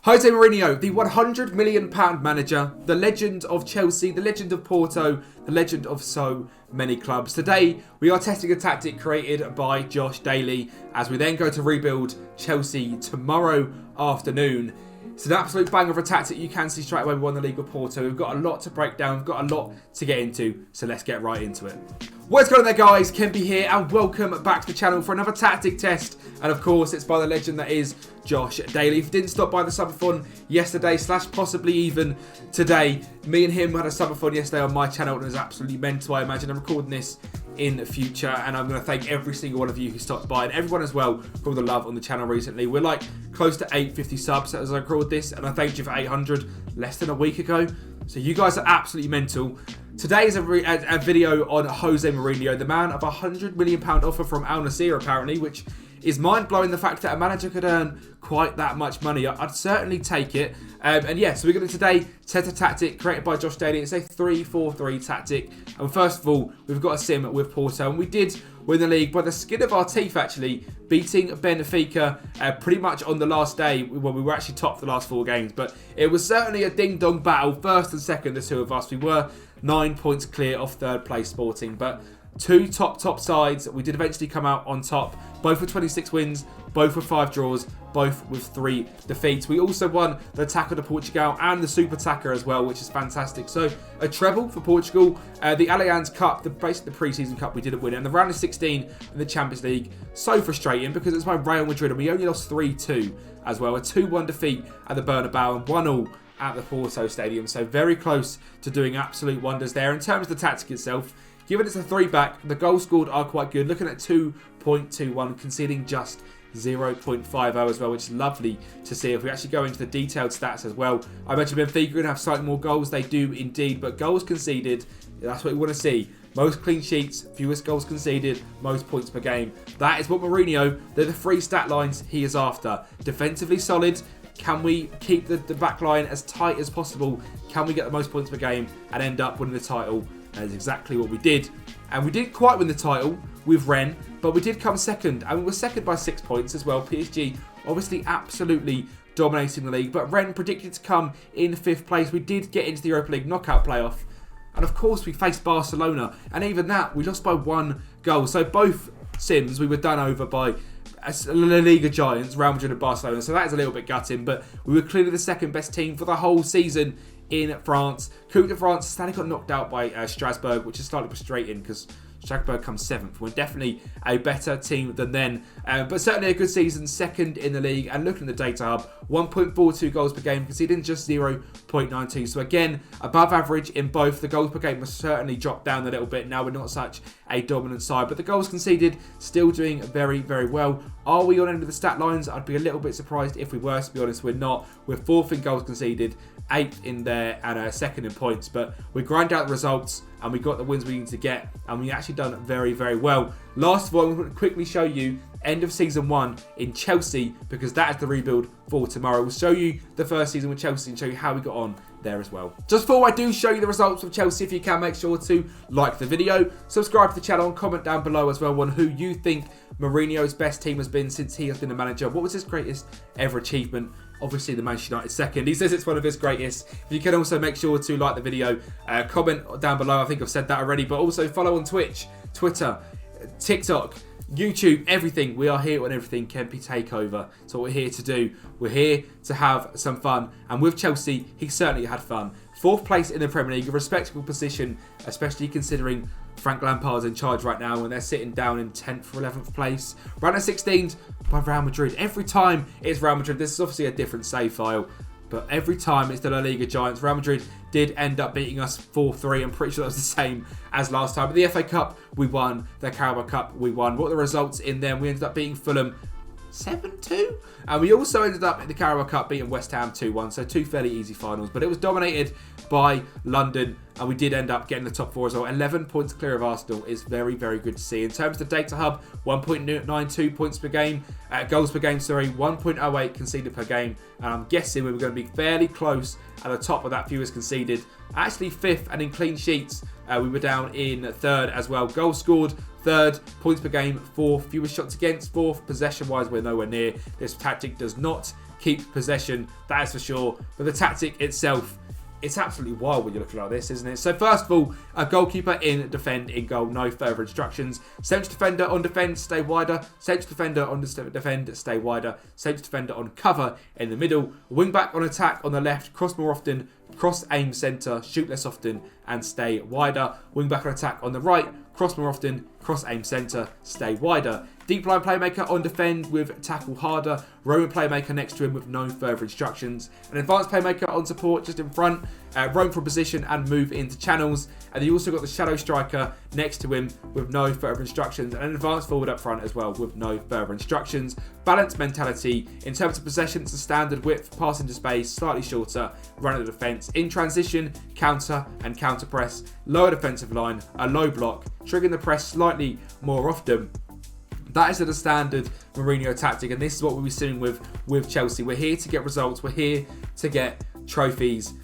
Jose Mourinho, the £100 million manager, the legend of Chelsea, the legend of Porto, the legend of so many clubs. Today, we are testing a tactic created by Josh Daly as we then go to rebuild Chelsea tomorrow afternoon. It's an absolute bang of a tactic. You can see straight away we won the league with Porto. We've got a lot to break down. We've got a lot to get into. So let's get right into it. What's going on there, guys? Kempy here and welcome back to the channel for another tactic test. And of course, it's by the legend that is Josh Daly. If you didn't stop by the summer fun yesterday / possibly even today, me and him had a summer fun yesterday on my channel and it was absolutely mental. I imagine I'm recording this in the future and I'm going to thank every single one of you who stopped by and everyone as well for all the love on the channel recently. We're like close to 850 subs as I record this and I thanked you for 800 less than a week ago. So you guys are absolutely mental. Today is a video on Jose Mourinho, the man of a £100 million offer from Al Nassr apparently, which is mind-blowing, the fact that a manager could earn quite that much money. I'd certainly take it. And yeah, so we're going to today test a tactic created by Josh Daly. It's a 3-4-3 tactic. And first of all, we've got a sim with Porto. And we did win the league by the skin of our teeth, actually, beating Benfica pretty much on the last day when we were actually top for the last 4 games. But it was certainly a ding-dong battle, first and second, the two of us. We were 9 points clear of third place Sporting. But two top sides. We did eventually come out on top, both with 26 wins, both with 5 draws, both with 3 defeats. We also won the Taça de Portugal and the Super Taça as well, which is fantastic. So a treble for Portugal. The Allianz Cup, basically the pre-season cup, we didn't win it. And the round of 16 in the Champions League, so frustrating because it's by Real Madrid and we only lost 3-2 as well. A 2-1 defeat at the Bernabeu and 1-1 at the Porto Stadium. So very close to doing absolute wonders there. In terms of the tactic itself, given it's a 3-back, the goals scored are quite good. Looking at 2.21, conceding just 0.50 as well, which is lovely to see. If we actually go into the detailed stats as well, I mentioned Benfica are going to have slightly more goals. They do indeed, but goals conceded, that's what we want to see. Most clean sheets, fewest goals conceded, most points per game. That is what Mourinho, they're the 3 stat lines he is after. Defensively solid. Can we keep the back line as tight as possible? Can we get the most points per game and end up winning the title? That is exactly what we did. And we didn't quite win the title with Rennes, but we did come second. And we were second by 6 points as well. PSG obviously absolutely dominating the league. But Rennes predicted to come in 5th place. We did get into the Europa League knockout playoff. And of course we faced Barcelona. And even that, we lost by 1 goal. So both sims, we were done over by La Liga giants, Real Madrid and Barcelona. So that is a little bit gutting. But we were clearly the second best team for the whole season in France. Coupe de France slightly got knocked out by Strasbourg, which is slightly frustrating because Strasbourg comes 7th. We're definitely a better team than them. But certainly a good season, second in the league. And looking at the data hub, 1.42 goals per game, conceding just 0.92. So again, above average in both. The goals per game has certainly dropped down a little bit. Now we're not such a dominant side. But the goals conceded, still doing very, very well. Are we on any of the stat lines? I'd be a little bit surprised if we were, to be honest. We're not. We're 4th in goals conceded, 8th in there, and 2nd in points. But we grind out the results and we got the wins we need to get. And we actually done very, very well. Last of all, I'm going to quickly show you end of season 1 in Chelsea because that is the rebuild for tomorrow. We'll show you the first season with Chelsea and show you how we got on there as well. Just before I do show you the results of Chelsea, if you can, make sure to like the video, subscribe to the channel and comment down below as well on who you think Mourinho's best team has been since he has been the manager. What was his greatest ever achievement? Obviously the Manchester United second. He says it's one of his greatest. You can also make sure to like the video, comment down below. I think I've said that already, but also follow on Twitch, Twitter, TikTok, YouTube, everything. We are here on everything Kempy Takeover. That's what we're here to do. We're here to have some fun. And with Chelsea, he certainly had fun. 4th place in the Premier League, a respectable position, especially considering Frank Lampard's in charge right now and they're sitting down in 10th or 11th place. Round of 16 by Real Madrid. Every time it's Real Madrid. This is obviously a different save file. But every time it's the La Liga giants. Real Madrid did end up beating us 4-3. I'm pretty sure that was the same as last time. But the FA Cup, we won. The Carabao Cup, we won. What were the results in them? We ended up beating Fulham 7-2. And we also ended up in the Carabao Cup beating West Ham 2-1. So 2 fairly easy finals. But it was dominated by London. And we did end up getting the top 4 as well. 11 points clear of Arsenal is very, very good to see. In terms of the data hub, 1.92 points per game. Goals per game, 1.08 conceded per game. And I'm guessing we were going to be fairly close at the top of that fewest conceded. Actually 5th, and in clean sheets, we were down in 3rd as well. Goals scored, 3rd, points per game, 4th, fewest shots against, 4th, possession-wise, we're nowhere near. This tactic does not keep possession, that is for sure. But the tactic itself, it's absolutely wild when you're looking like this, isn't it? So first of all, a goalkeeper in defend, in goal, no further instructions. Central defender on defend, stay wider. Central defender on defend, stay wider. Central defender on cover in the middle. Wing back on attack on the left, cross more often, cross aim centre, shoot less often and stay wider. Wing back on attack on the right, cross more often, cross aim centre, stay wider. Deep line playmaker on defend with tackle harder. Roaming playmaker next to him with no further instructions. An advanced playmaker on support just in front. Roam from position and move into channels. And then you also got the shadow striker next to him with no further instructions. And an advanced forward up front as well with no further instructions. Balanced mentality. In terms of possession, it's a standard width, pass into space, slightly shorter, run at the defence. In transition, counter and counter press. Lower defensive line, a low block. Triggering the press slightly more often. That is the standard Mourinho tactic, and this is what we'll be seeing with Chelsea. We're here to get results. We're here to get trophies.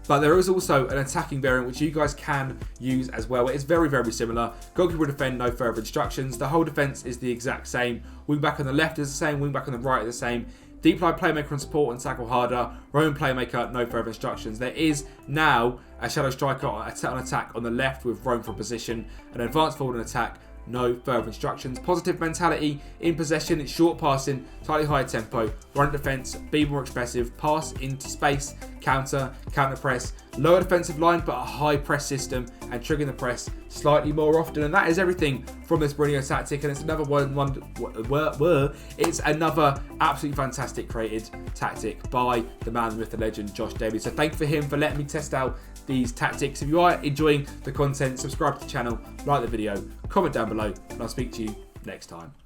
But there is also an attacking variant which you guys can use as well. It's very, very similar. Goalkeeper defend, no further instructions. The whole defence is the exact same. Wing back on the left is the same. Wing back on the right is the same. Deep line playmaker on support and tackle harder. Roaming playmaker, no further instructions. There is now a shadow striker on attack on the left with roam for position. An advanced forward and attack, no further instructions. Positive mentality in possession, it's short passing, slightly higher tempo, run defence, be more expressive, pass into space, counter press, lower defensive line but a high press system and triggering the press slightly more often. And that is everything from this Mourinho tactic, and it's another it's another absolutely fantastic created tactic by the man, the myth, the legend, Josh Daly. So thank you for him for letting me test out these tactics. If you are enjoying the content, subscribe to the channel, like the video, comment down below, and I'll speak to you next time.